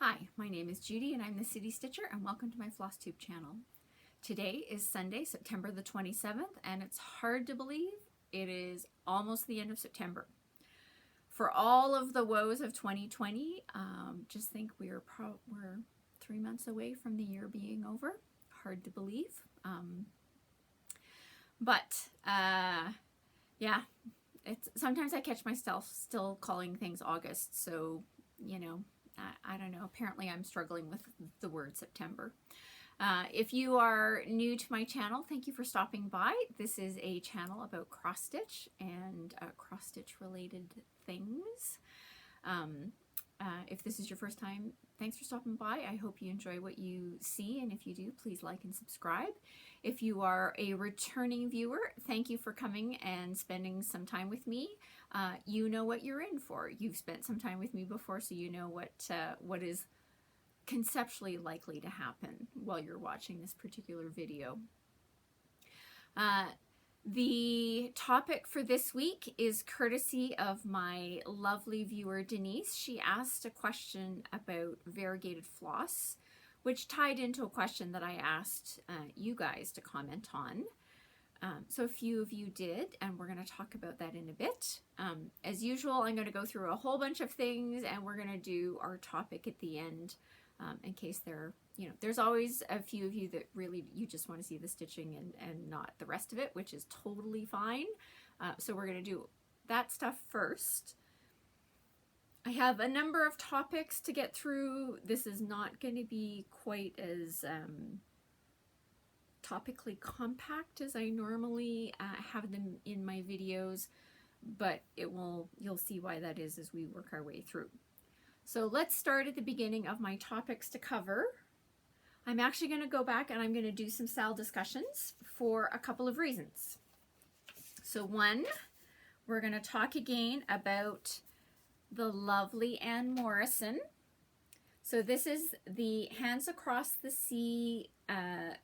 Hi, my name is Judy and I'm the City Stitcher, and welcome to my Flosstube channel. Today is Sunday, September the 27th, and it's hard to believe it is almost the end of September. For all of the woes of 2020, just think we're 3 months away from the year being over. Hard to believe. Yeah, sometimes I catch myself still calling things August, so, you know, I don't know. Apparently I'm struggling with the word September. If you are new to my channel, thank you for stopping by. This is a channel about cross stitch and cross stitch related things. If this is your first time, thanks for stopping by. I hope you enjoy what you see, and if you do, please like and subscribe. If you are a returning viewer, thank you for coming and spending some time with me. You know what you're in for. You've spent some time with me before, so you know what is conceptually likely to happen while you're watching this particular video. The topic for this week is courtesy of my lovely viewer Denise. She asked a question about variegated floss, which tied into a question that I asked you guys to comment on. So a few of you did, and we're going to talk about that in a bit. As usual, I'm going to go through a whole bunch of things, and we're going to do our topic at the end, in case there's always a few of you that really, you just want to see the stitching and not the rest of it, which is totally fine. So we're going to do that stuff first. I have a number of topics to get through. This is not going to be quite as topically compact as I normally have them in my videos, but you'll see why that is as we work our way through. So let's start at the beginning of my topics to cover. I'm actually going to go back and I'm going to do some SAL discussions for a couple of reasons. So one, we're going to talk again about the lovely Ann Morison. So this is the Hands Across the Sea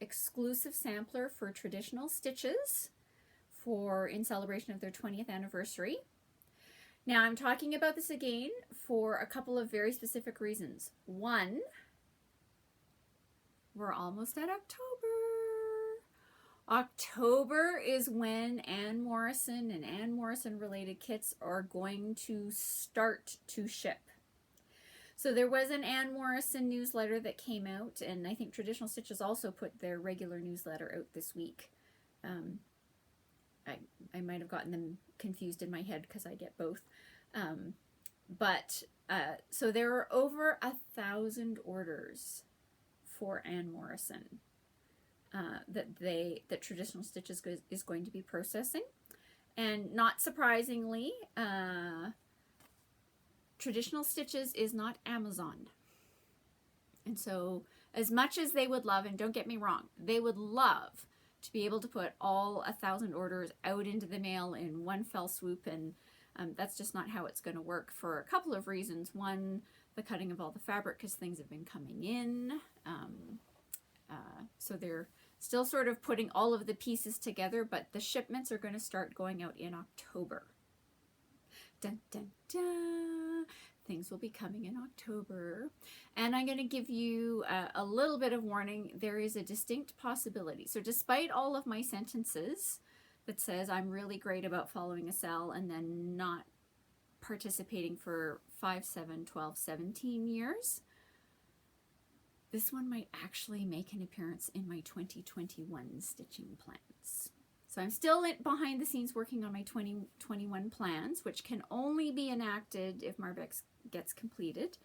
exclusive sampler for traditional stitches in celebration of their 20th anniversary. Now I'm talking about this again for a couple of very specific reasons. One, we're almost at October. October is when Ann Morison and Ann Morison related kits are going to start to ship. So there was an Ann Morison newsletter that came out, and I think Traditional Stitches also put their regular newsletter out this week. I might have gotten them confused in my head because I get both. So there are over 1,000 orders for Ann Morison that Traditional Stitches is going to be processing. And not surprisingly, Traditional Stitches is not Amazon. And so as much as they would love, and don't get me wrong, they would love to be able to put all 1,000 orders out into the mail in one fell swoop, and that's just not how it's going to work for a couple of reasons. One, the cutting of all the fabric, because things have been coming in. So they're still sort of putting all of the pieces together, but the shipments are going to start going out in October. Dun, dun, dun. Things will be coming in October. And I'm going to give you a little bit of warning. There is a distinct possibility. So despite all of my sentences that says I'm really great about following a SAL and then not participating for 5, 7, 12, 17 years, this one might actually make an appearance in my 2021 stitching plans. So I'm still behind the scenes working on my 2021 plans, which can only be enacted if Marbex gets completed.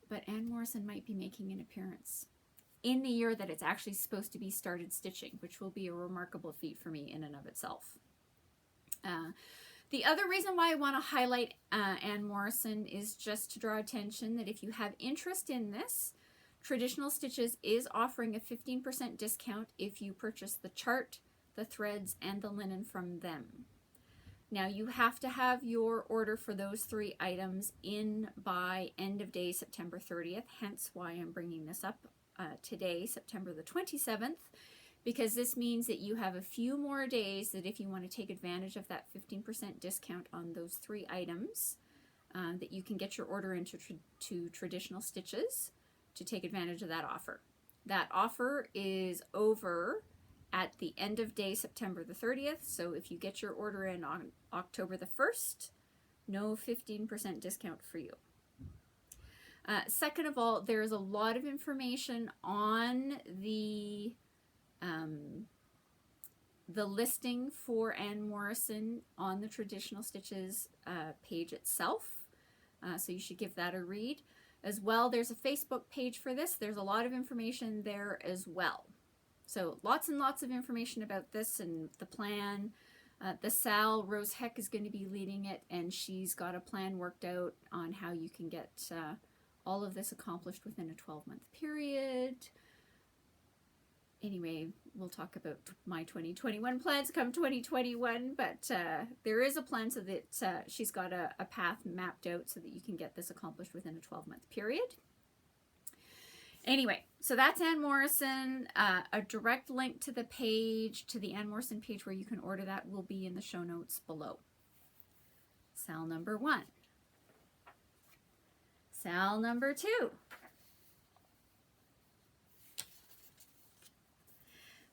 But Ann Morison might be making an appearance in the year that it's actually supposed to be started stitching, which will be a remarkable feat for me in and of itself. The other reason why I want to highlight Ann Morison is just to draw attention that if you have interest in this, Traditional Stitches is offering a 15% discount if you purchase the chart, the threads, and the linen from them. Now you have to have your order for those 3 items in by end of day September 30th, hence why I'm bringing this up today, September the 27th, because this means that you have a few more days that if you want to take advantage of that 15% discount on those 3 items, that you can get your order into to Traditional Stitches to take advantage of that offer. That offer is over at the end of day September the 30th, so if you get your order in on October the 1st, no 15% discount for you. Second of all, there's a lot of information on the listing for Ann Morison on the Traditional Stitches page itself, so you should give that a read. As well, there's a Facebook page for this. There's a lot of information there as well. So lots and lots of information about this and the plan. The Sal Rose Heck is going to be leading it, and she's got a plan worked out on how you can get all of this accomplished within a 12-month period. Anyway, we'll talk about my 2021 plans come 2021, but there is a plan so that she's got a path mapped out so that you can get this accomplished within a 12-month period. Anyway, so that's Ann Morison. A direct link to the page, to the Ann Morison page where you can order that, will be in the show notes below. Sal number 1. Sal number 2.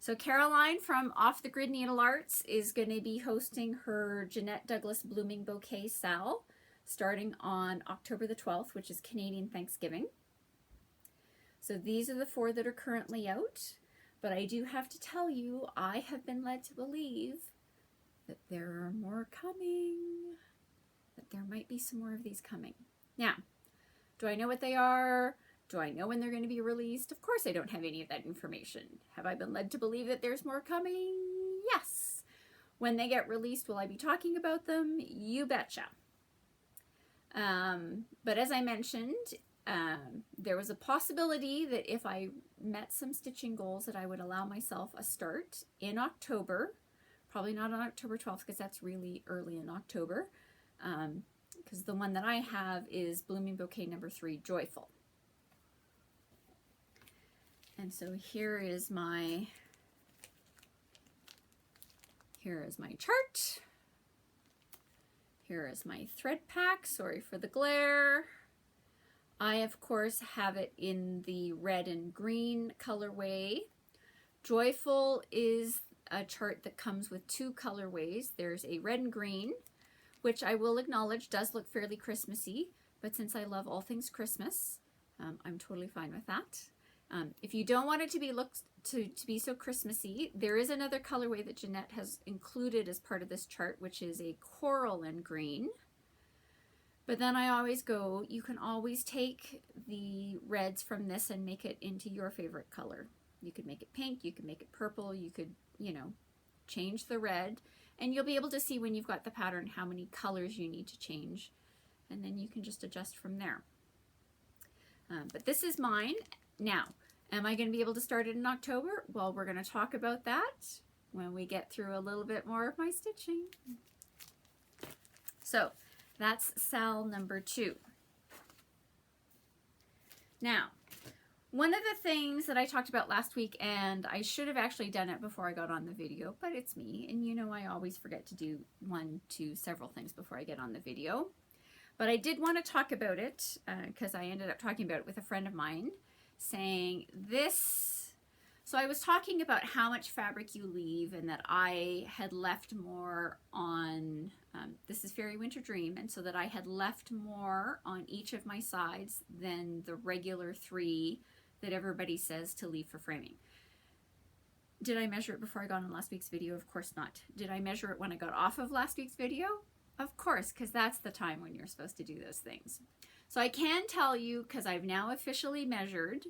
So Caroline from Off the Grid Needle Arts is going to be hosting her Jeannette Douglas Blooming Bouquet Sal starting on October the 12th, which is Canadian Thanksgiving. So these are the 4 that are currently out, but I do have to tell you, I have been led to believe that there are more coming, that there might be some more of these coming. Now, do I know what they are? Do I know when they're going to be released? Of course I don't have any of that information. Have I been led to believe that there's more coming? Yes. When they get released, will I be talking about them? You betcha. But as I mentioned, there was a possibility that if I met some stitching goals that I would allow myself a start in October. Probably not on October 12th because that's really early in October. Because the one that I have is Blooming Bouquet number 3, Joyful. And so here is my chart. Here is my thread pack. Sorry for the glare. I, of course, have it in the red and green colorway. Joyful is a chart that comes with 2 colorways. There's a red and green, which I will acknowledge does look fairly Christmassy, but since I love all things Christmas, I'm totally fine with that. If you don't want it to be so Christmassy, there is another colorway that Jeannette has included as part of this chart, which is a coral and green. But then I always go, you can always take the reds from this and make it into your favorite color. You could make it pink, you could make it purple, you could, change the red, and you'll be able to see when you've got the pattern how many colors you need to change, and then you can just adjust from there. But this is mine. Now, am I going to be able to start it in October? Well, we're going to talk about that when we get through a little bit more of my stitching. So, that's Sal number 2. Now, one of the things that I talked about last week, and I should have actually done it before I got on the video, but it's me, and I always forget to do 1 to several things before I get on the video. But I did want to talk about it because I ended up talking about it with a friend of mine, saying this. So I was talking about how much fabric you leave and that I had left more on, this is Fairy Winter Dream, and so that I had left more on each of my sides than the regular 3 that everybody says to leave for framing. Did I measure it before I got on last week's video? Of course not. Did I measure it when I got off of last week's video? Of course, because that's the time when you're supposed to do those things. So I can tell you, because I've now officially measured,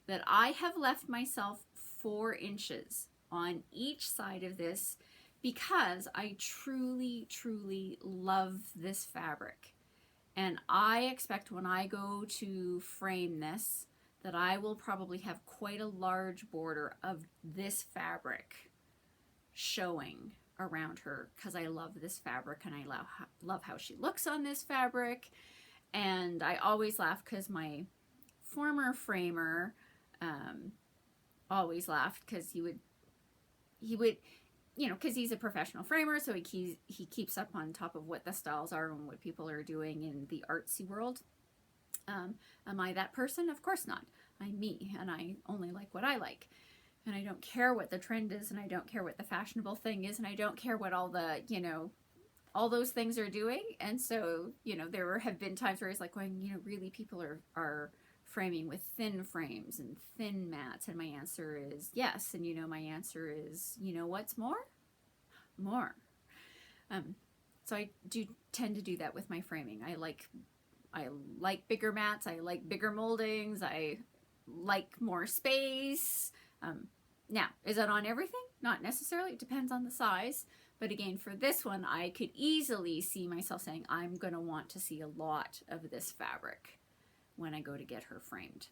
that I have left myself 4 inches on each side of this because I truly, truly love this fabric. And I expect when I go to frame this that I will probably have quite a large border of this fabric showing around her because I love this fabric and I love how she looks on this fabric. And I always laugh because my former framer always laughed because he would you know, because he's a professional framer, so he keeps up on top of what the styles are and what people are doing in the artsy world. Am I that person? Of course not. I'm me, and I only like what I like. And I don't care what the trend is, and I don't care what the fashionable thing is, and I don't care what all the, you know, all those things are doing. And so, you know, there have been times where it's like going, you know, really people are framing with thin frames and thin mats. And my answer is yes. And, you know, my answer is, you know, what's more? More. So I do tend to do that with my framing. I like bigger mats. I like bigger moldings. I like more space. Now, is that on everything? Not necessarily. It depends on the size. But again, for this one, I could easily see myself saying, I'm going to want to see a lot of this fabric when I go to get her framed.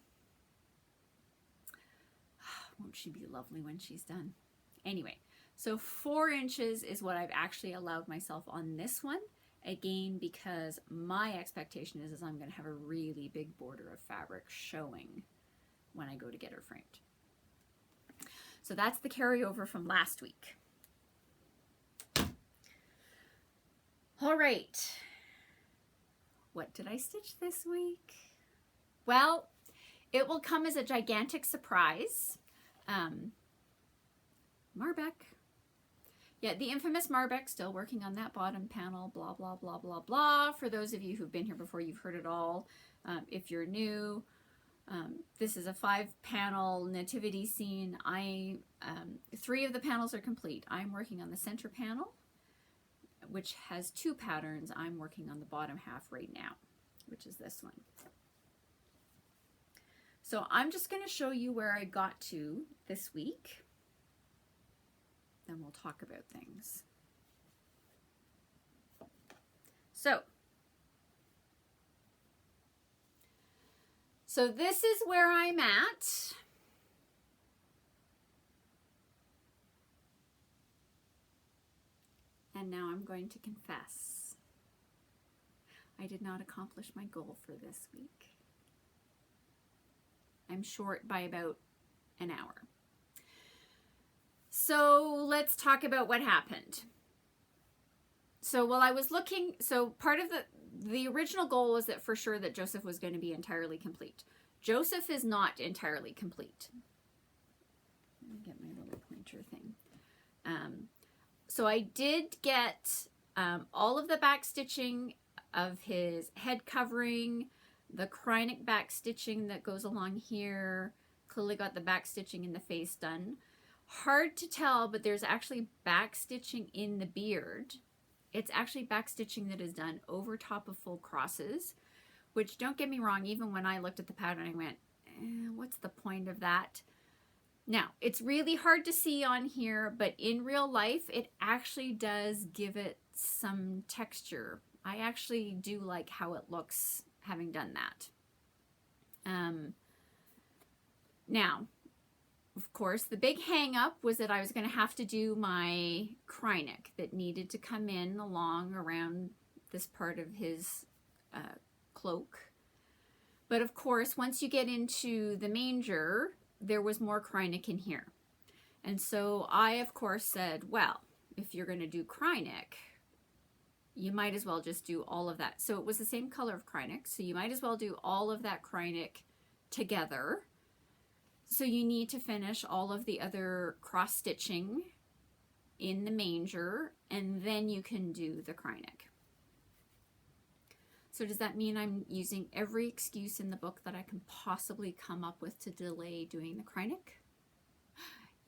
Won't she be lovely when she's done? Anyway, so 4 inches is what I've actually allowed myself on this one. Again, because my expectation is I'm going to have a really big border of fabric showing when I go to get her framed. So that's the carryover from last week. All right. What did I stitch this week? Well, it will come as a gigantic surprise. Marbeck. Yeah, the infamous Marbeck, still working on that bottom panel, blah, blah, blah, blah, blah. For those of you who've been here before, you've heard it all. If you're new, this is a 5-panel nativity scene. 3 of the panels are complete. I'm working on the center panel, which has 2 patterns. I'm working on the bottom half right now, which is this one. So I'm just going to show you where I got to this week. Then we'll talk about things. So this is where I'm at. And now I'm going to confess. I did not accomplish my goal for this week. I'm short by about an hour. So let's talk about what happened. So while I was looking, so part of the original goal was that for sure that Joseph was going to be entirely complete. Joseph is not entirely complete. Let me get my little pointer thing. So I did get all of the back stitching of his head covering, the Kreinik back stitching that goes along here. Clearly got the back stitching in the face done. Hard to tell, but there's actually back stitching in the beard. It's actually back stitching that is done over top of full crosses, which, don't get me wrong, even when I looked at the pattern, I went, what's the point of that? Now, it's really hard to see on here, but in real life, it actually does give it some texture. I actually do like how it looks having done that. Now, of course, the big hang up was that I was going to have to do my Kreinik that needed to come in along around this part of his cloak. But of course, once you get into the manger, there was more Kreinik in here. And so I, of course, said, well, if you're going to do Kreinik, you might as well just do all of that. So it was the same color of Kreinik, so you might as well do all of that Kreinik together. So you need to finish all of the other cross stitching in the manger, and then you can do the Kreinik. So does that mean I'm using every excuse in the book that I can possibly come up with to delay doing the Kreinik?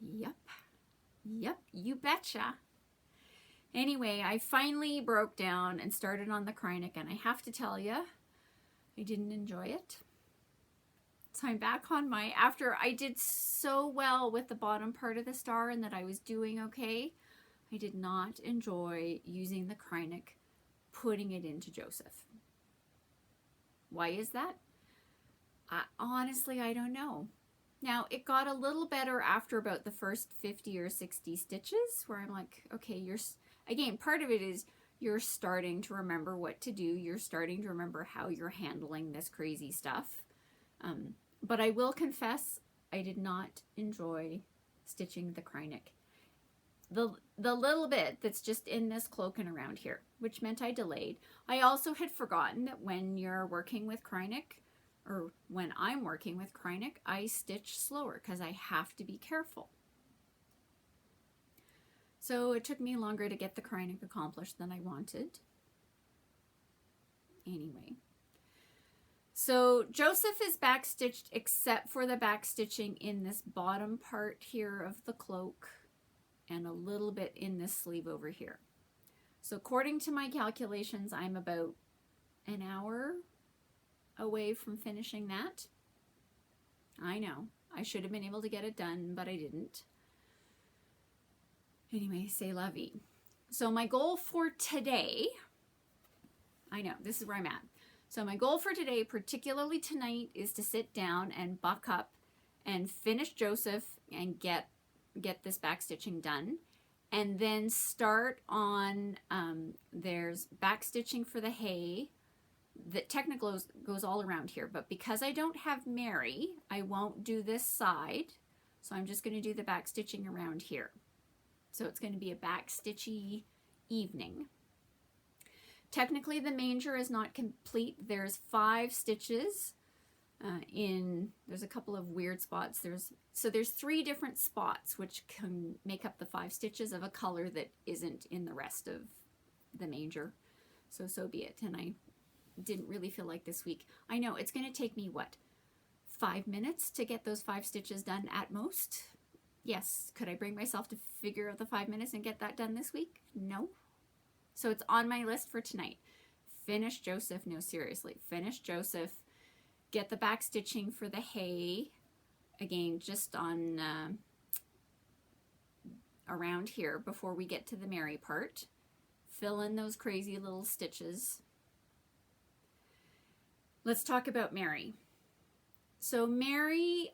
Yep, you betcha. Anyway, I finally broke down and started on the Kreinik, and I have to tell you, I didn't enjoy it. So I'm back on my, after I did so well with the bottom part of the star and that I was doing okay, I did not enjoy using the Kreinik, putting it into Joseph. Why is that? Honestly, I don't know. Now, it got a little better after about the first 50 or 60 stitches, where I'm like, okay, again, part of it is you're starting to remember what to do. You're starting to remember how you're handling this crazy stuff. But I will confess, I did not enjoy stitching the Kreinik. the little bit that's just in this cloak and around here, which meant I delayed. I also had forgotten that when you're working with Krynic, or when I'm working with Krynic, I stitch slower because I have to be careful. So it took me longer to get the Krynic accomplished than I wanted. Anyway. So Joseph is backstitched except for the backstitching in this bottom part here of the cloak and a little bit in this sleeve over here. So according to my calculations, I'm about an hour away from finishing that. I know, I should have been able to get it done, but I didn't. Anyway, c'est la vie. So my goal for today, I know, this is where I'm at. So my goal for today, particularly tonight, is to sit down and buck up and finish Joseph and get this backstitching done. And then start on, there's backstitching for the hay that technically goes all around here. But because I don't have Mary, I won't do this side. So I'm just going to do the backstitching around here. So it's going to be a backstitchy evening. Technically, the manger is not complete. There's 5 stitches there's a couple of weird spots. There's 3 different spots which can make up the 5 stitches of a color that isn't in the rest of the manger. So be it. And I didn't really feel like this week. I know it's going to take me, what, 5 minutes to get those 5 stitches done at most? Yes. Could I bring myself to figure out the 5 minutes and get that done this week? No. So it's on my list for tonight. Finish Joseph. No, seriously. Finish Joseph. Get the back stitching for the hay. Again, just on around here before we get to the Mary part. Fill in those crazy little stitches. Let's talk about Mary. So Mary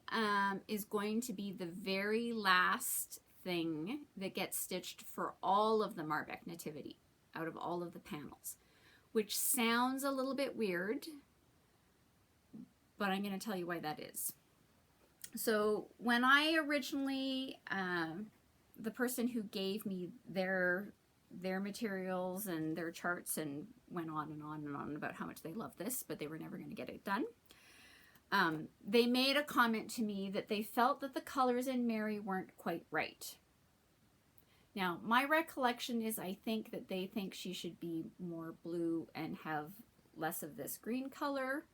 is going to be the very last thing that gets stitched for all of the Marbeck Nativity, out of all of the panels, which sounds a little bit weird, but I'm going to tell you why that is. So when I originally, the person who gave me their materials and their charts and went on and on and on about how much they love this, but they were never going to get it done. They made a comment to me that they felt that the colors in Mary weren't quite right. Now, my recollection is I think that they think she should be more blue and have less of this green color.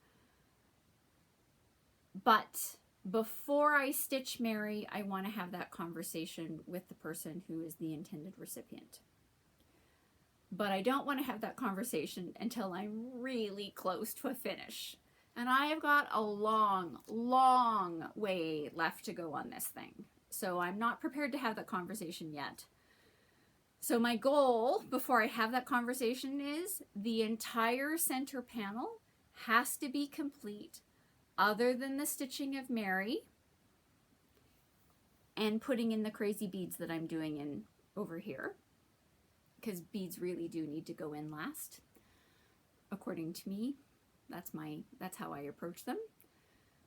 But before I stitch Mary, I want to have that conversation with the person who is the intended recipient. But I don't want to have that conversation until I'm really close to a finish. And I have got a long, long way left to go on this thing. So I'm not prepared to have that conversation yet. So my goal before I have that conversation is the entire center panel has to be complete other than the stitching of Mary and putting in the crazy beads that I'm doing in over here, because beads really do need to go in last, according to me. That's how I approach them.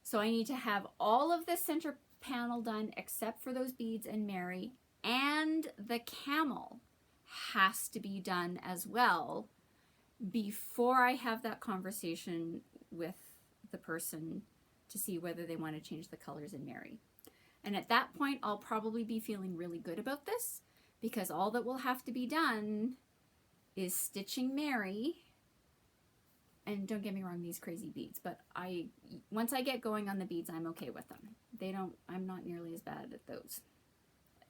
So I need to have all of the center panel done except for those beads and Mary, and the camel has to be done as well before I have that conversation with the person to see whether they want to change the colors in Mary. And at that point, I'll probably be feeling really good about this, because all that will have to be done is stitching Mary. And don't get me wrong, these crazy beads, but once I get going on the beads, I'm okay with them. I'm not nearly as bad at those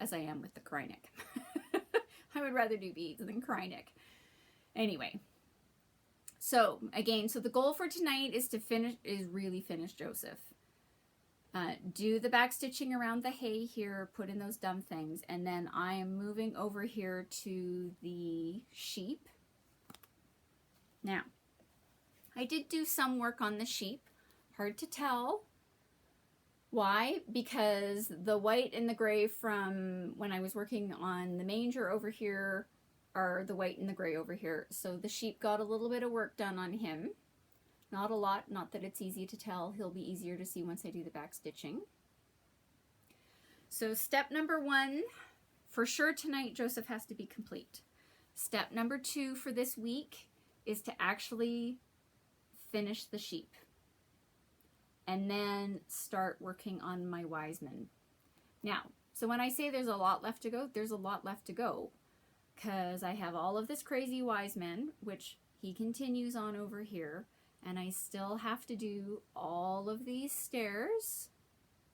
as I am with the Krynic. I would rather do beads than Krynic. Anyway, so again, the goal for tonight is really finish Joseph. Do the back stitching around the hay here, put in those dumb things, and then I am moving over here to the sheep. Now, I did do some work on the sheep. Hard to tell. Why? Because the white and the gray from when I was working on the manger over here are the white and the gray over here. So the sheep got a little bit of work done on him. Not a lot, not that it's easy to tell. He'll be easier to see once I do the back stitching. So step number 1 for sure tonight, Joseph has to be complete. Step number 2 for this week is to actually finish the sheep and then start working on my Wiseman. Now, so when I say there's a lot left to go, there's a lot left to go because I have all of this crazy Wiseman, which he continues on over here, and I still have to do all of these stairs,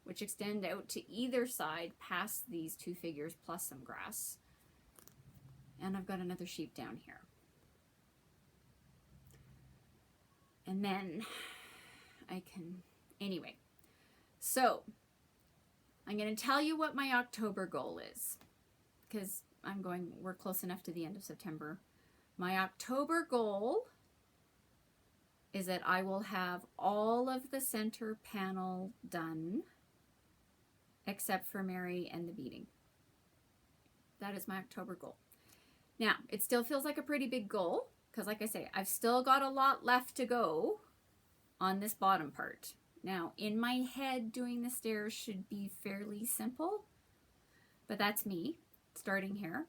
which extend out to either side past these 2 figures plus some grass. And I've got another sheep down here. And then I can, anyway. So I'm going to tell you what my October goal is, because we're close enough to the end of September. My October goal is that I will have all of the center panel done except for Mary and the beading. That is my October goal. Now, it still feels like a pretty big goal because, like I say, I've still got a lot left to go on this bottom part. Now, in my head, doing the stairs should be fairly simple, but that's me starting here.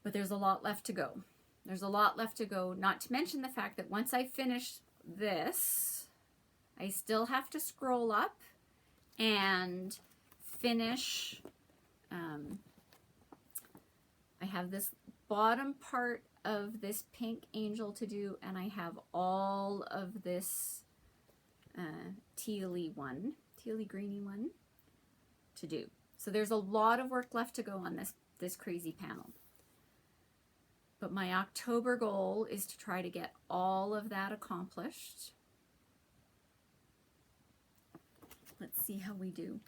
But there's a lot left to go. There's a lot left to go, not to mention the fact that once I finish this, I still have to scroll up and finish. I have this bottom part of this pink angel to do, and I have all of this tealy greeny one to do. So there's a lot of work left to go on this crazy panel. But my October goal is to try to get all of that accomplished. Let's see how we do.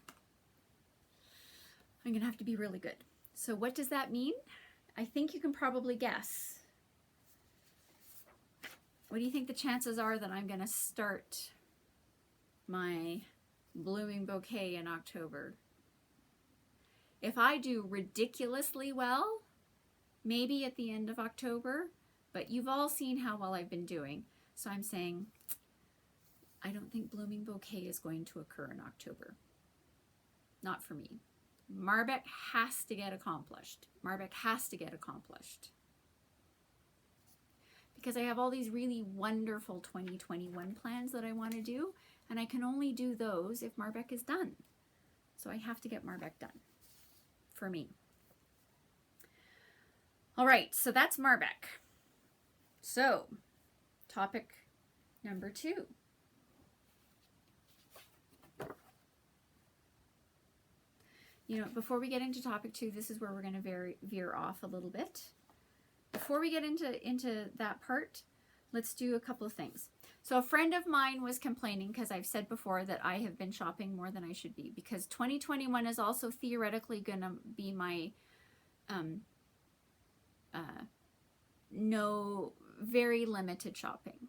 I'm going to have to be really good. So what does that mean? I think you can probably guess. What do you think the chances are that I'm going to start my blooming bouquet in October? If I do ridiculously well, maybe at the end of October, but you've all seen how well I've been doing. So I'm saying, I don't think blooming bouquet is going to occur in October. Not for me. Marbeck has to get accomplished. Marbeck has to get accomplished. Because I have all these really wonderful 2021 plans that I want to do, and I can only do those if Marbeck is done. So I have to get Marbeck done for me. All right, so that's Marbeck. So, topic number 2. You know, before we get into topic 2, this is where we're going to veer off a little bit. Before we get into that part, let's do a couple of things. So a friend of mine was complaining because I've said before that I have been shopping more than I should be, because 2021 is also theoretically going to be my no, very limited shopping.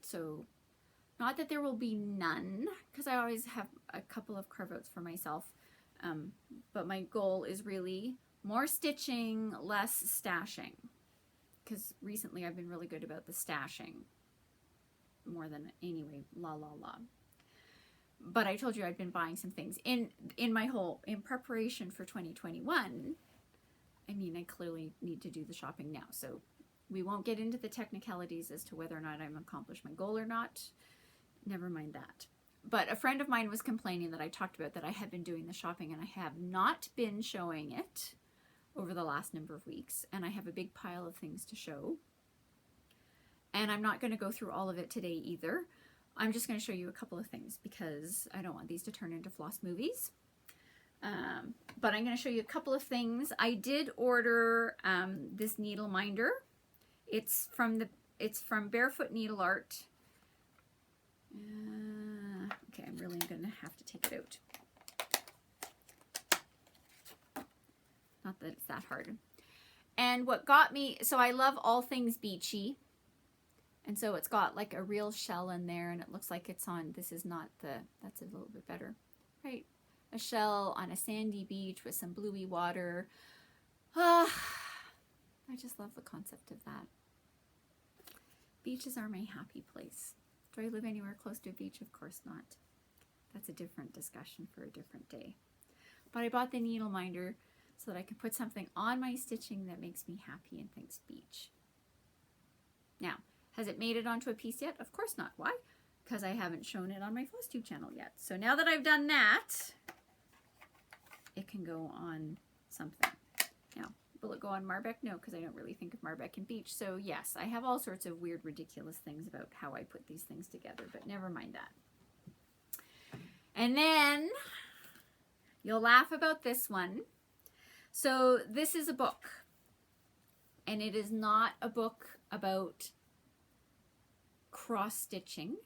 So not that there will be none, because I always have a couple of carve outs for myself. But my goal is really more stitching, less stashing. Because recently I've been really good about the stashing. More than, anyway, la. But I told you I'd been buying some things. In preparation for 2021, I mean, I clearly need to do the shopping now. So we won't get into the technicalities as to whether or not I've accomplished my goal or not. Never mind that. But a friend of mine was complaining that I talked about that I had been doing the shopping, and I have not been showing it over the last number of weeks. And I have a big pile of things to show. And I'm not going to go through all of it today either. I'm just going to show you a couple of things because I don't want these to turn into floss movies. But I'm going to show you a couple of things. I did order this needle minder. It's from Barefoot Needle Art. Okay, I'm really going to have to take it out. Not that it's that hard. And what got me, so I love all things beachy. And so it's got like a real shell in there, and it looks like it's on, this is not the, that's a little bit better, right? A shell on a sandy beach with some bluey water. I just love the concept of that. Beaches are my happy place. Do I live anywhere close to a beach? Of course not. That's a different discussion for a different day. but I bought the needle minder so that I can put something on my stitching that makes me happy and thinks beach. Now, has it made it onto a piece yet? Of course not. Why? Because I haven't shown it on my Flosstube channel yet. So now that I've done that, it can go on something. Now, will it go on Marbeck? No, because I don't really think of Marbeck and beach. So yes, I have all sorts of weird, ridiculous things about how I put these things together, but never mind that. And then you'll laugh about this one. So this is a book, and it is not a book about cross stitching.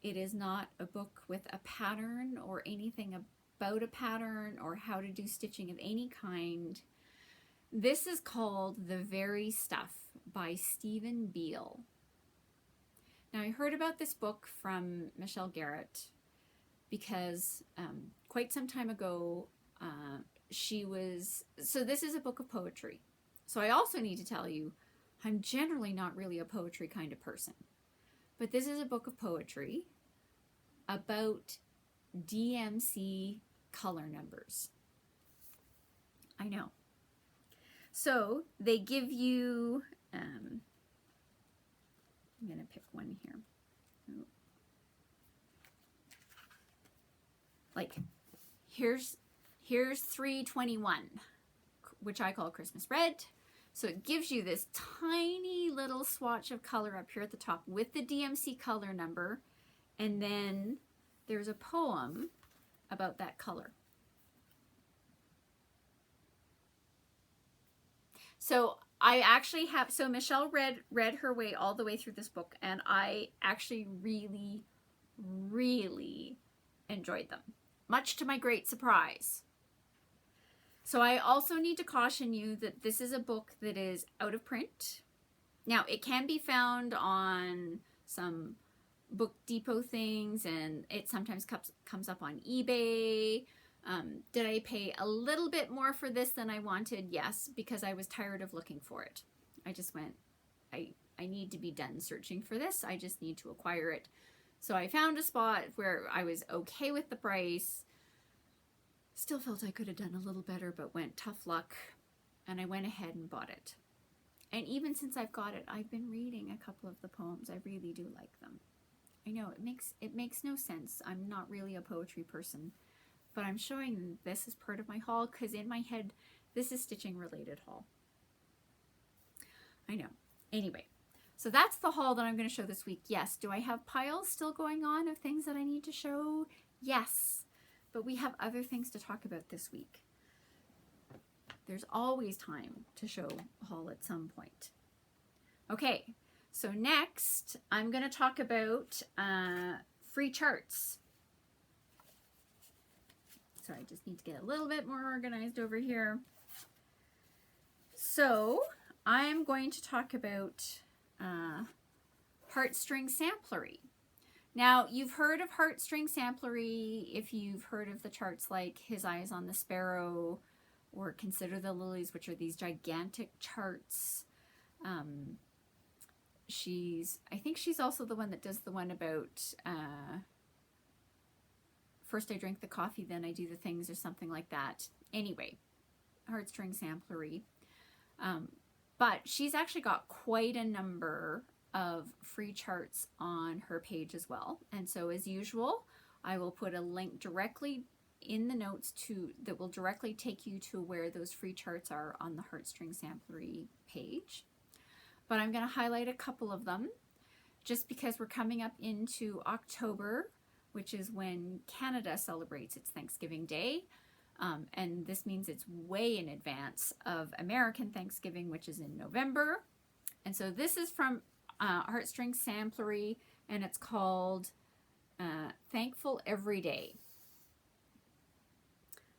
It is not a book with a pattern or anything about a pattern or how to do stitching of any kind. This is called The Very Stuff by Stephen Beale. Now, I heard about this book from Michelle Garrett because quite some time ago, so this is a book of poetry. So I also need to tell you, I'm generally not really a poetry kind of person. But this is a book of poetry about DMC color numbers. I know. So they give you, I'm going to pick one here. Like, here's 321, which I call Christmas red. So it gives you this tiny little swatch of color up here at the top with the DMC color number. And then there's a poem about that color. So I actually have, so Michelle read her way all the way through this book, and I actually really, really enjoyed them, much to my great surprise. So I also need to caution you that this is a book that is out of print. Now, it can be found on some Book Depot things, and it sometimes comes up on eBay. Did I pay a little bit more for this than I wanted? Yes, because I was tired of looking for it. I just went, I need to be done searching for this. I just need to acquire it. So I found a spot where I was okay with the price. Still felt I could have done a little better, but went tough luck, and I went ahead and bought it. And even since I've got it, I've been reading a couple of the poems. I really do like them. I know it makes no sense. I'm not really a poetry person, but I'm showing this as part of my haul because in my head, this is stitching related haul. I know. Anyway, so that's the haul that I'm going to show this week. Yes. Do I have piles still going on of things that I need to show? Yes. But we have other things to talk about this week. There's always time to show a haul at some point. Okay, so next I'm going to talk about free charts. Sorry, I just need to get a little bit more organized over here. So I'm going to talk about Heartstring Samplery. Now, you've heard of Heartstring Samplery if you've heard of the charts like His Eyes on the Sparrow or Consider the Lilies, which are these gigantic charts. I think she's also the one that does the one about first I drink the coffee, then I do the things, or something like that. Anyway, Heartstring Samplery. But she's actually got quite a number of free charts on her page as well. And so as usual, I will put a link directly in the notes that will directly take you to where those free charts are on the Heartstring Samplery page. But I'm going to highlight a couple of them just because we're coming up into October, which is when Canada celebrates its Thanksgiving Day. And this means it's way in advance of American Thanksgiving, which is in November. And so this is from Heartstring Samplery, and it's called Thankful Every Day.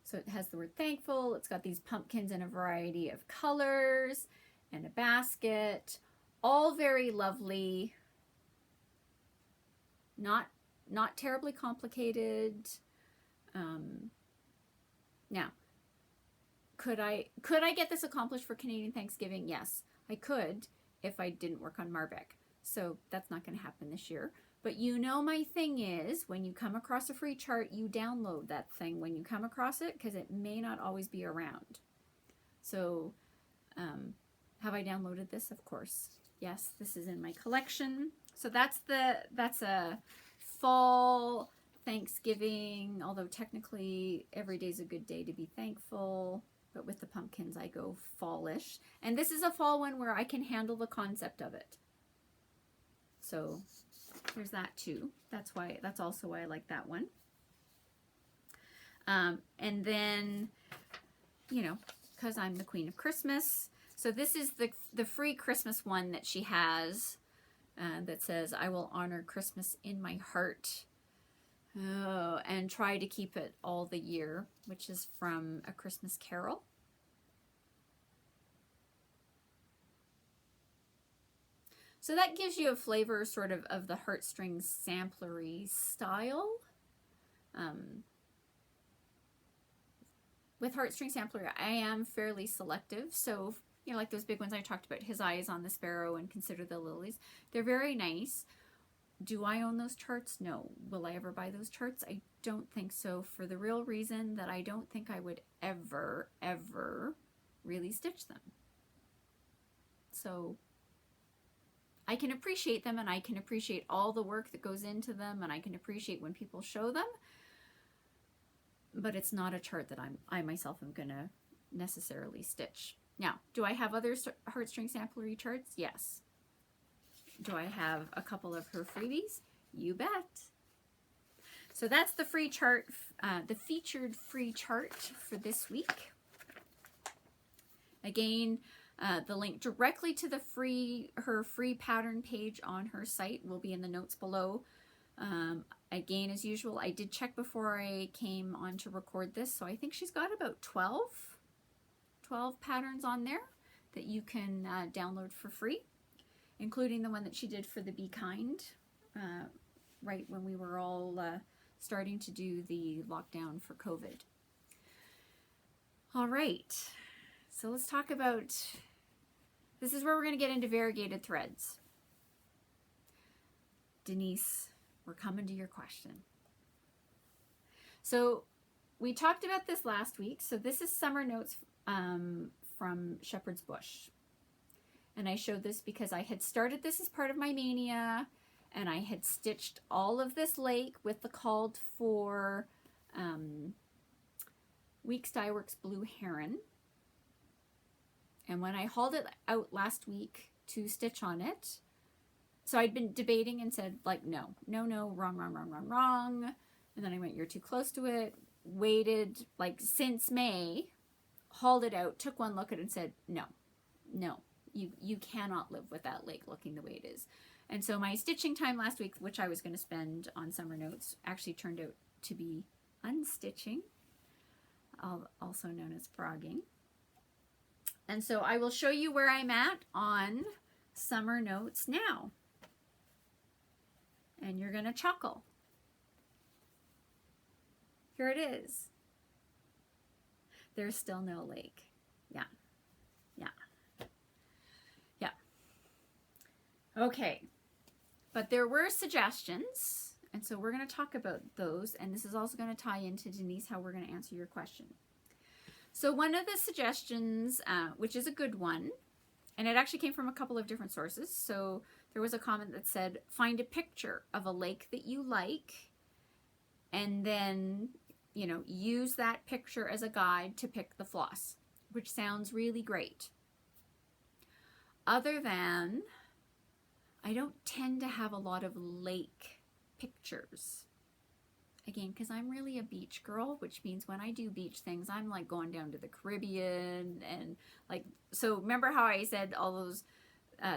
So it has the word thankful. It's got these pumpkins in a variety of colors and a basket, all very lovely, not terribly complicated. Now, could I get this accomplished for Canadian Thanksgiving? Yes, I could if I didn't work on Marbeck. So that's not going to happen this year. But you know, my thing is, when you come across a free chart, you download that thing when you come across it, because it may not always be around. So, have I downloaded this? Of course. Yes, this is in my collection. So that's a fall Thanksgiving, although technically every day's a good day to be thankful. But with the pumpkins, I go fallish. And this is a fall one where I can handle the concept of it. So there's that too. That's also why I like that one. And then, you know, because I'm the Queen of Christmas. So this is the free Christmas one that she has that says, I will honor Christmas in my heart. Oh, and try to keep it all the year, which is from A Christmas Carol. So that gives you a flavor sort of the Heartstring Samplery style. With Heartstring Samplery, I am fairly selective. So, you know, like those big ones I talked about, His Eyes on the Sparrow and Consider the Lilies. They're very nice. Do I own those charts? No. Will I ever buy those charts? I don't think so, for the real reason that I don't think I would ever really stitch them. So I can appreciate them, and I can appreciate all the work that goes into them, and I can appreciate when people show them, but it's not a chart that I myself am going to necessarily stitch. Now, do I have other Heartstring Samplery charts? Yes. Do I have a couple of her freebies? You bet. So that's the free chart, the featured free chart for this week. Again, the link directly to the her free pattern page on her site will be in the notes below. Again, as usual, I did check before I came on to record this, so I think she's got about 12 patterns on there that you can download for free, including the one that she did for the Be Kind, right when we were all starting to do the lockdown for COVID. All right, so let's talk about, this is where we're going to get into variegated threads. Denise, we're coming to your question. So we talked about this last week. So this is Summer Notes from Shepherd's Bush. And I showed this because I had started this as part of my mania, and I had stitched all of this lake with the called for Weeks Dye Works Blue Heron. And when I hauled it out last week to stitch on it, so I'd been debating and said, like, no, wrong. And then I went, you're too close to it, waited like since May, hauled it out, took one look at it and said, no, you cannot live with that lake looking the way it is. And so my stitching time last week, which I was going to spend on Summer Notes, actually turned out to be unstitching, also known as frogging. And so I will show you where I'm at on Summer Notes now. And you're going to chuckle. Here it is. There's still no lake. Yeah. Okay. But there were suggestions, and so we're going to talk about those, and this is also going to tie into, Denise, how we're going to answer your question. So one of the suggestions, which is a good one, and it actually came from a couple of different sources. So there was a comment that said, find a picture of a lake that you like, and then, you know, use that picture as a guide to pick the floss, which sounds really great. Other than, I don't tend to have a lot of lake pictures. Again, because I'm really a beach girl, which means when I do beach things, I'm like going down to the Caribbean and like, so remember how I said all those,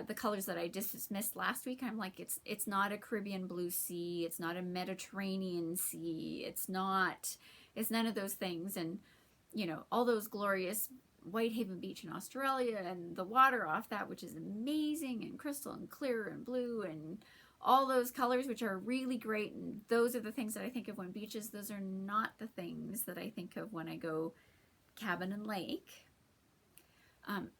the colors that I dismissed last week? I'm like, it's not a Caribbean blue sea. It's not a Mediterranean sea. It's none of those things. And, you know, all those glorious Whitehaven Beach in Australia and the water off that, which is amazing and crystal and clear and blue and all those colors, which are really great. And those are the things that I think of when beaches. Those are not the things that I think of when I go cabin and lake.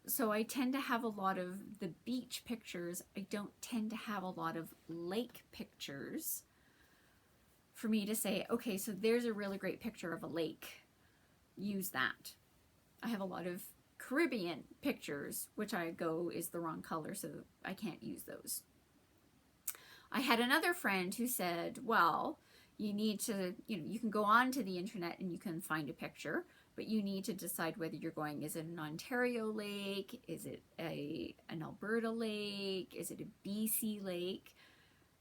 So I tend to have a lot of the beach pictures. I don't tend to have a lot of lake pictures for me to say, okay, so there's a really great picture of a lake. Use that. I have a lot of Caribbean pictures, which I go is the wrong color, so I can't use those. I had another friend who said, well, you need to, you can go on to the internet and you can find a picture, but you need to decide whether you're going, is it an Ontario lake? Is it an Alberta lake? Is it a BC lake?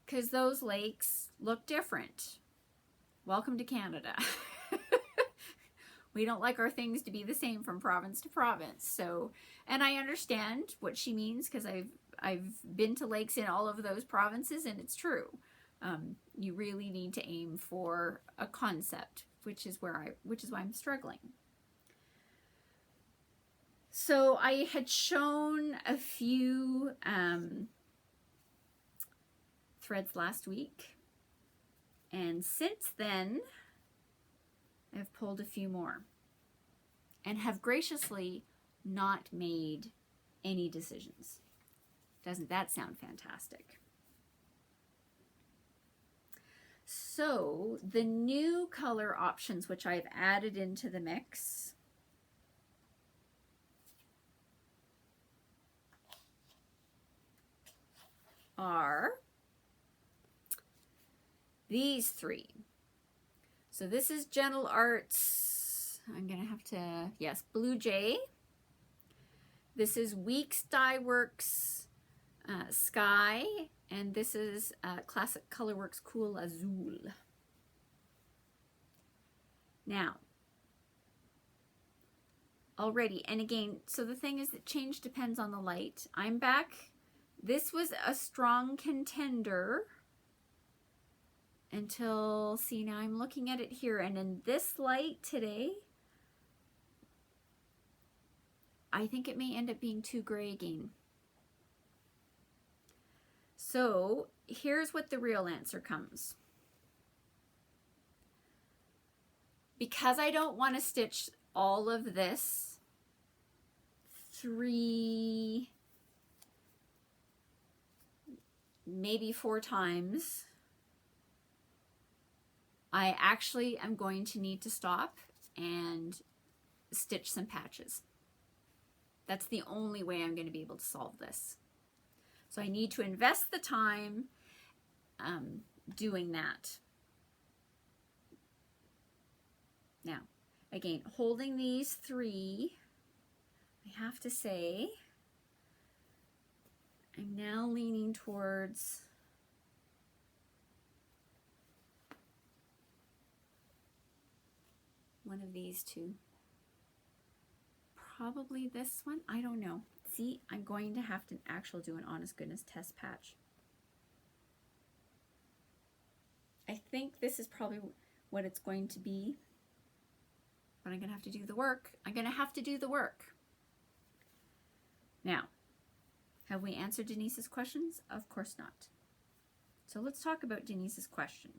Because those lakes look different. Welcome to Canada. We don't like our things to be the same from province to province. So, and I understand what she means because I've been to lakes in all of those provinces, and it's true. You really need to aim for a concept, which is why I'm struggling. So I had shown a few threads last week, and since then I've pulled a few more and have graciously not made any decisions. Doesn't that sound fantastic? So the new color options which I've added into the mix are these three. So this is Gentle Arts. I'm gonna have to, yes, Blue Jay. This is Weeks Dye Works Sky, and this is Classic Colorworks Cool Azul. Now, already, and again, so the thing is that change depends on the light. I'm back. This was a strong contender until, see, now I'm looking at it here, and in this light today, I think it may end up being too gray again. So here's what the real answer comes. Because I don't want to stitch all of this 3, maybe 4 times, I actually am going to need to stop and stitch some patches. That's the only way I'm going to be able to solve this. So I need to invest the time doing that. Now, again, holding these 3, I have to say, I'm now leaning towards one of these 2. Probably this one, I don't know. See, I'm going to have to actually do an honest goodness test patch. I think this is probably what it's going to be, but I'm going to have to do the work. I'm going to have to do the work. Now, have we answered Denise's questions? Of course not. So let's talk about Denise's questions.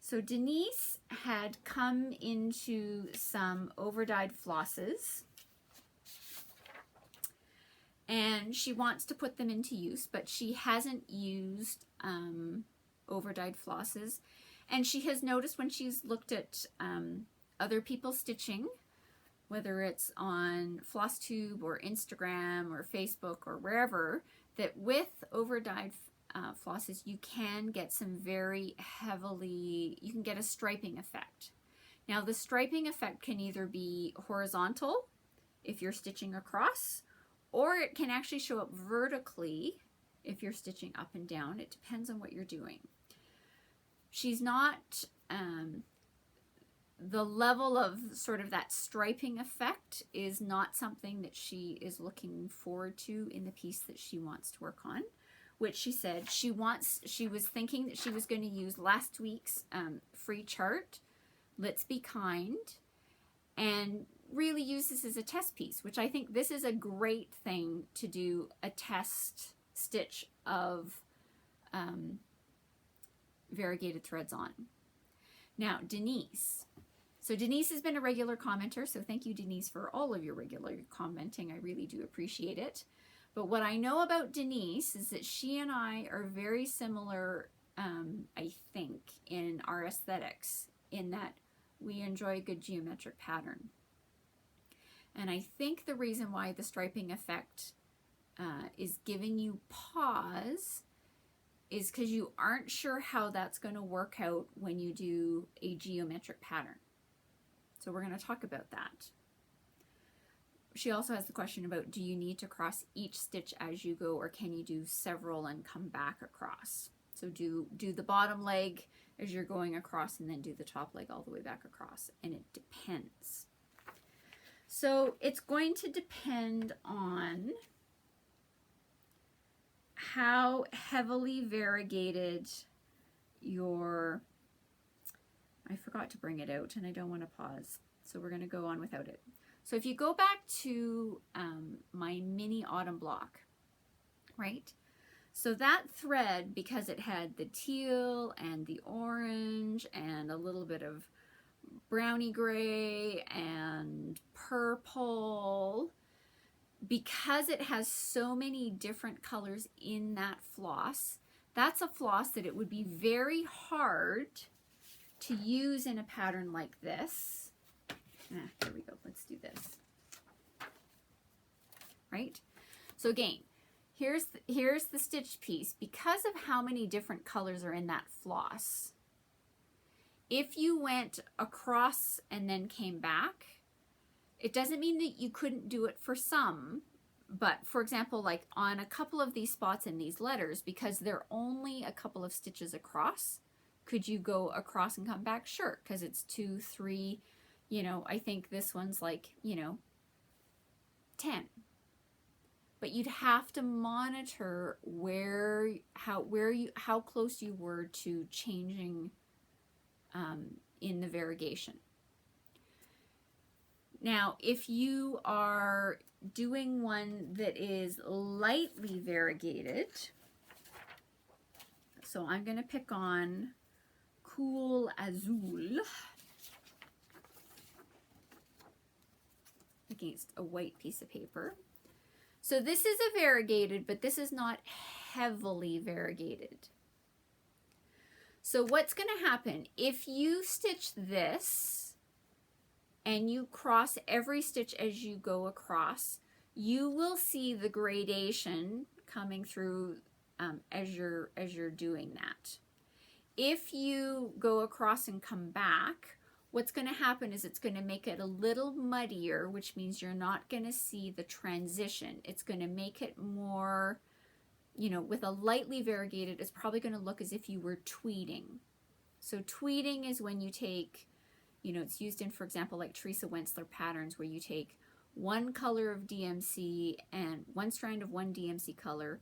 So Denise had come into some overdyed flosses, and she wants to put them into use, but she hasn't used overdyed flosses. And she has noticed when she's looked at other people stitching, whether it's on Flosstube or Instagram or Facebook or wherever, that with overdyed flosses you can get some very heavily, you can get a striping effect. Now the striping effect can either be horizontal if you're stitching across, or it can actually show up vertically if you're stitching up and down. It depends on what you're doing. She's not, the level of sort of that striping effect is not something that she is looking forward to in the piece that she wants to work on, which she said she was thinking that she was going to use last week's free chart, Let's Be Kind, and really use this as a test piece, which I think this is a great thing to do a test stitch of variegated threads on. Now, Denise, So Denise has been a regular commenter, so thank you, Denise, for all of your regular commenting. I really do appreciate it. But what I know about Denise is that she and I are very similar, I think, in our aesthetics, in that we enjoy a good geometric pattern. And I think the reason why the striping effect is giving you pause is because you aren't sure how that's going to work out when you do a geometric pattern. So we're going to talk about that. She also has the question about, do you need to cross each stitch as you go, or can you do several and come back across? So do the bottom leg as you're going across, and then do the top leg all the way back across. And it depends. So it's going to depend on how heavily variegated your, I forgot to bring it out and I don't want to pause, so we're going to go on without it. So if you go back to my mini autumn block, right? So that thread, because it had the teal and the orange and a little bit of brownie gray and purple, because it has so many different colors in that floss, that's a floss that it would be very hard to use in a pattern like this. Here we go, let's do this. Right? So again, here's the stitch piece. Because of how many different colors are in that floss, if you went across and then came back, it doesn't mean that you couldn't do it for some, but for example, like on a couple of these spots in these letters, because they're only a couple of stitches across, could you go across and come back? Sure, because it's 2, 3, you know, I think this one's like, you know, 10. But you'd have to monitor how close you were to changing in the variegation. Now, if you are doing one that is lightly variegated, so I'm going to pick on Cool Azul against a white piece of paper. So this is a variegated, but this is not heavily variegated. So what's going to happen if you stitch this and you cross every stitch as you go across, you will see the gradation coming through as you're doing that. If you go across and come back, what's going to happen is it's going to make it a little muddier, which means you're not going to see the transition. It's going to make it more, you know, with a lightly variegated, it's probably going to look as if you were tweeding. So tweeding is when you take, you know, it's used in, for example, like Teresa Wentzler patterns, where you take one color of DMC and one strand of one DMC color,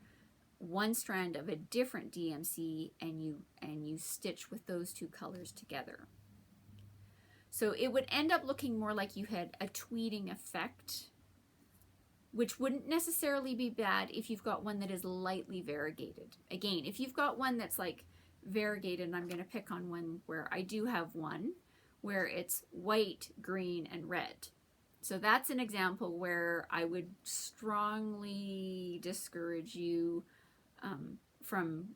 one strand of a different DMC, and you stitch with those two colors together. So it would end up looking more like you had a tweeding effect, which wouldn't necessarily be bad if you've got one that is lightly variegated. Again, if you've got one that's like variegated, and I'm going to pick on one where I do have one, where it's white, green, and red. So that's an example where I would strongly discourage you from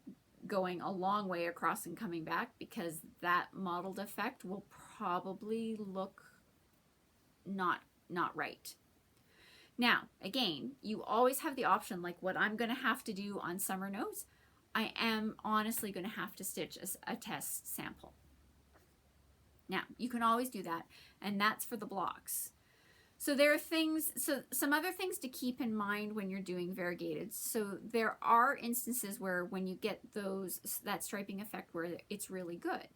going a long way across and coming back, because that mottled effect will probably look not right. Now, again, you always have the option, like what I'm going to have to do on Summer Notes, I am honestly going to have to stitch a test sample. Now, you can always do that, and that's for the blocks. So there are things, so some other things to keep in mind when you're doing variegated. So there are instances where when you get that striping effect where it's really good.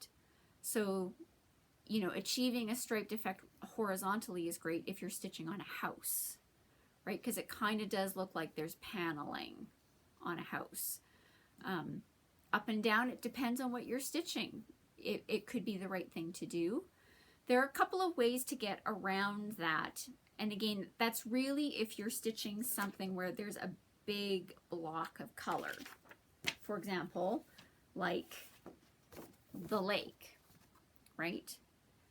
So, you know, achieving a striped effect horizontally is great if you're stitching on a house, right? Because it kind of does look like there's paneling on a house. Up and down, it depends on what you're stitching. It could be the right thing to do. There are a couple of ways to get around that. And again, that's really if you're stitching something where there's a big block of color. For example, like the lake, right?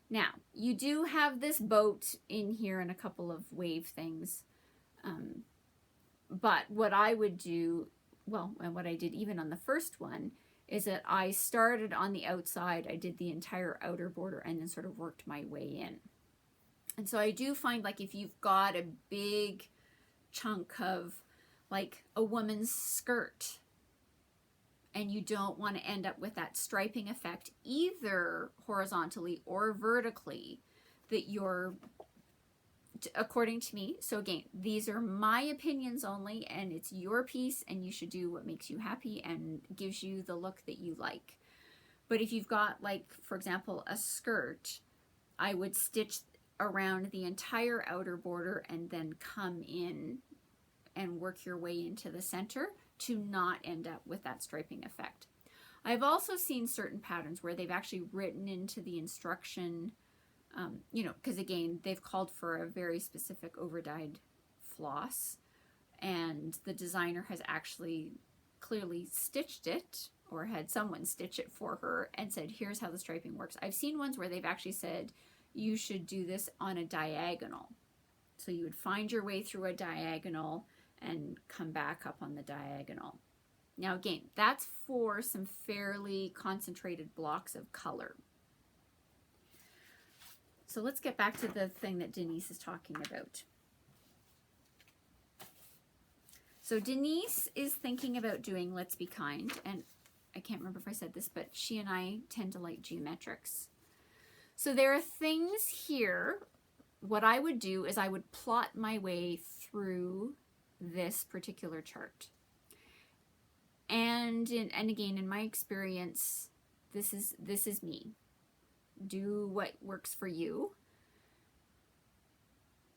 Now, you do have this boat in here and a couple of wave things. But what I would do, well, and what I did even on the first one, is that I started on the outside, I did the entire outer border, and then sort of worked my way in. And so I do find, like, if you've got a big chunk of, like, a woman's skirt, and you don't want to end up with that striping effect either horizontally or vertically, that you're, according to me, so again, these are my opinions only, and it's your piece, and you should do what makes you happy and gives you the look that you like. But if you've got, like, for example, a skirt, I would stitch around the entire outer border and then come in and work your way into the center to not end up with that striping effect. I've also seen certain patterns where they've actually written into the instruction, you know, because again, they've called for a very specific over-dyed floss, and the designer has actually clearly stitched it, or had someone stitch it for her and said, here's how the striping works. I've seen ones where they've actually said, you should do this on a diagonal. So you would find your way through a diagonal and come back up on the diagonal. Now again, that's for some fairly concentrated blocks of color. So let's get back to the thing that Denise is talking about. So Denise is thinking about doing Let's Be Kind, and I can't remember if I said this, but she and I tend to like geometrics. So there are things here. What I would do is I would plot my way through this particular chart. And again, in my experience, this is me. Do what works for you.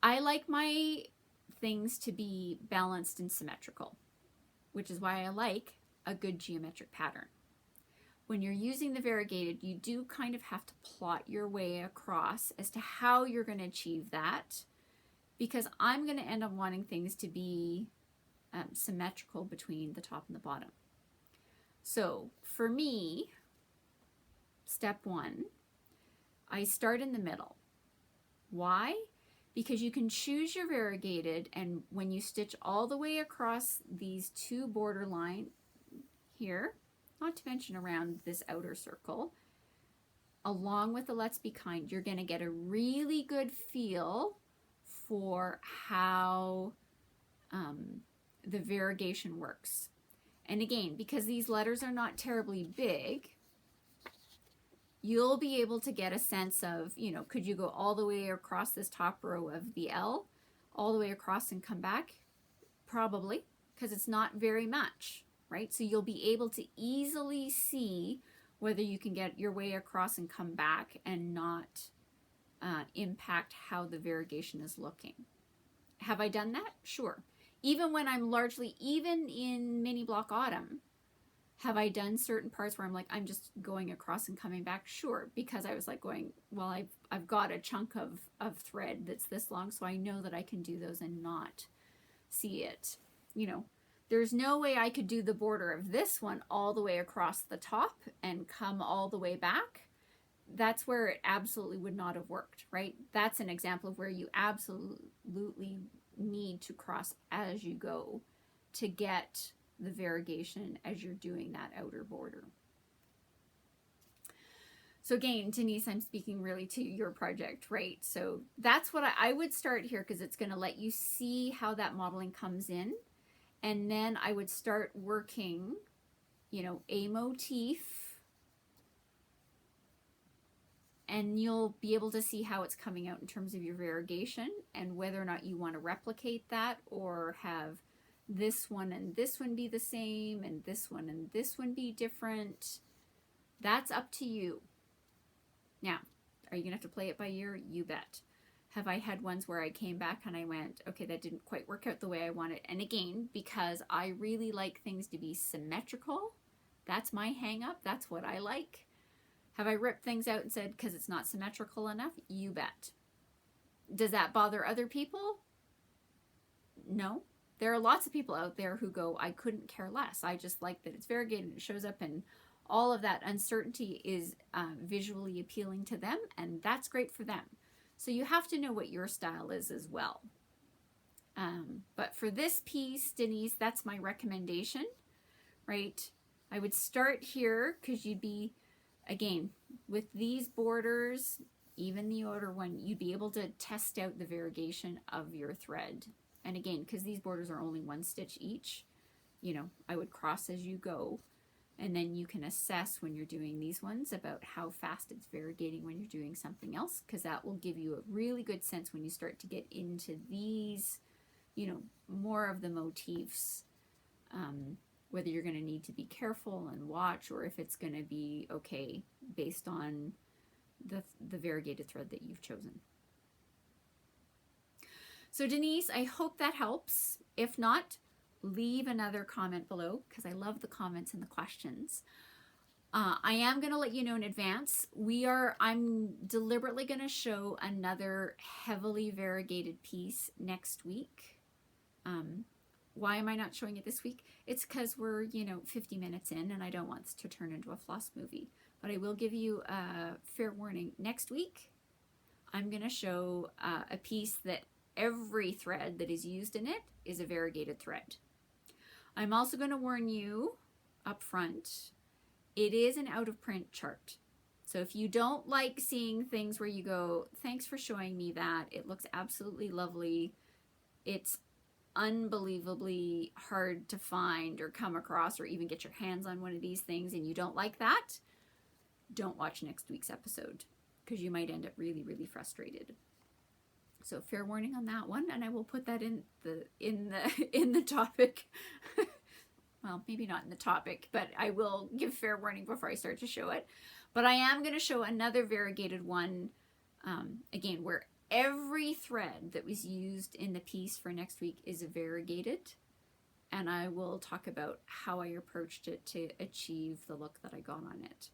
I like my things to be balanced and symmetrical, which is why I like a good geometric pattern. When you're using the variegated, you do kind of have to plot your way across as to how you're going to achieve that, because I'm going to end up wanting things to be symmetrical between the top and the bottom. So for me, step one, I start in the middle. Why? Because you can choose your variegated, and when you stitch all the way across these two border line here, not to mention around this outer circle, along with the Let's Be Kind, you're going to get a really good feel for how the variegation works. And again, because these letters are not terribly big, you'll be able to get a sense of, you know, could you go all the way across this top row of the L, all the way across and come back? Probably, because it's not very much, right? So you'll be able to easily see whether you can get your way across and come back and not impact how the variegation is looking. Have I done that? Sure. Even when I'm largely, even in Mini Block Autumn, have I done certain parts where I'm like, I'm just going across and coming back? Sure, because I was like going, well, I've got a chunk of thread that's this long, so I know that I can do those and not see it. You know, there's no way I could do the border of this one all the way across the top and come all the way back. That's where it absolutely would not have worked, right? That's an example of where you absolutely need to cross as you go to get the variegation as you're doing that outer border. So again, Denise, I'm speaking really to your project, right? So that's what I would start here, because it's going to let you see how that modeling comes in. And then I would start working, you know, a motif, and you'll be able to see how it's coming out in terms of your variegation and whether or not you want to replicate that or have this one and this one be the same and this one and this one be different. That's up to you. Now, are you gonna have to play it by ear? You bet. Have I had ones where I came back and I went, okay, that didn't quite work out the way I wanted? And again, because I really like things to be symmetrical, that's my hang up, that's what I like. Have I ripped things out and said, because it's not symmetrical enough? You bet. Does that bother other people? No. There are lots of people out there who go, I couldn't care less. I just like that it's variegated. It shows up in all of that uncertainty is visually appealing to them, and that's great for them. So you have to know what your style is as well. But for this piece, Denise, that's my recommendation, right? I would start here because you'd be, again, with these borders, even the outer one, you'd be able to test out the variegation of your thread. And again, because these borders are only 1 stitch each, you know, I would cross as you go. And then you can assess when you're doing these ones about how fast it's variegating when you're doing something else, because that will give you a really good sense when you start to get into these, you know, more of the motifs, whether you're going to need to be careful and watch, or if it's going to be okay based on the variegated thread that you've chosen. So Denise, I hope that helps. If not, leave another comment below, because I love the comments and the questions. I am going to let you know in advance. I'm deliberately going to show another heavily variegated piece next week. Why am I not showing it this week? It's because we're, you know, 50 minutes in and I don't want this to turn into a floss movie. But I will give you a fair warning. Next week, I'm going to show a piece that every thread that is used in it is a variegated thread. I'm also going to warn you up front, it is an out of print chart. So if you don't like seeing things where you go, thanks for showing me that, it looks absolutely lovely, it's unbelievably hard to find or come across or even get your hands on one of these things, and you don't like that, don't watch next week's episode, because you might end up really, really frustrated. So fair warning on that one, and I will put that in the topic. Well, maybe not in the topic, but I will give fair warning before I start to show it. But I am going to show another variegated one, again, where every thread that was used in the piece for next week is variegated, and I will talk about how I approached it to achieve the look that I got on it.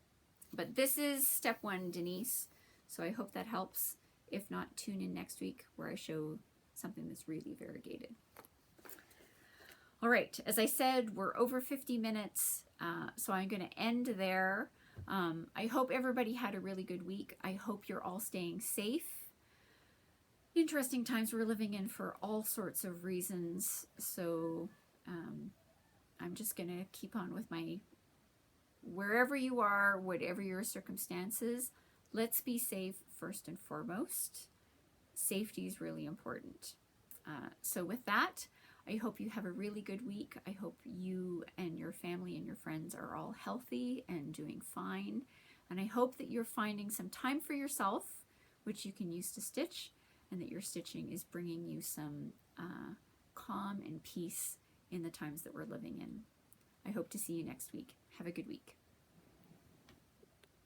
But this is step 1, Denise, so I hope that helps. If not, tune in next week where I show something that's really variegated. All right, as I said, we're over 50 minutes, so I'm going to end there. I hope everybody had a really good week. I hope you're all staying safe. Interesting times we're living in for all sorts of reasons, so I'm just going to keep on with my, wherever you are, whatever your circumstances, let's be safe first and foremost. Safety is really important. So with that, I hope you have a really good week. I hope you and your family and your friends are all healthy and doing fine. And I hope that you're finding some time for yourself, which you can use to stitch, and that your stitching is bringing you some calm and peace in the times that we're living in. I hope to see you next week. Have a good week.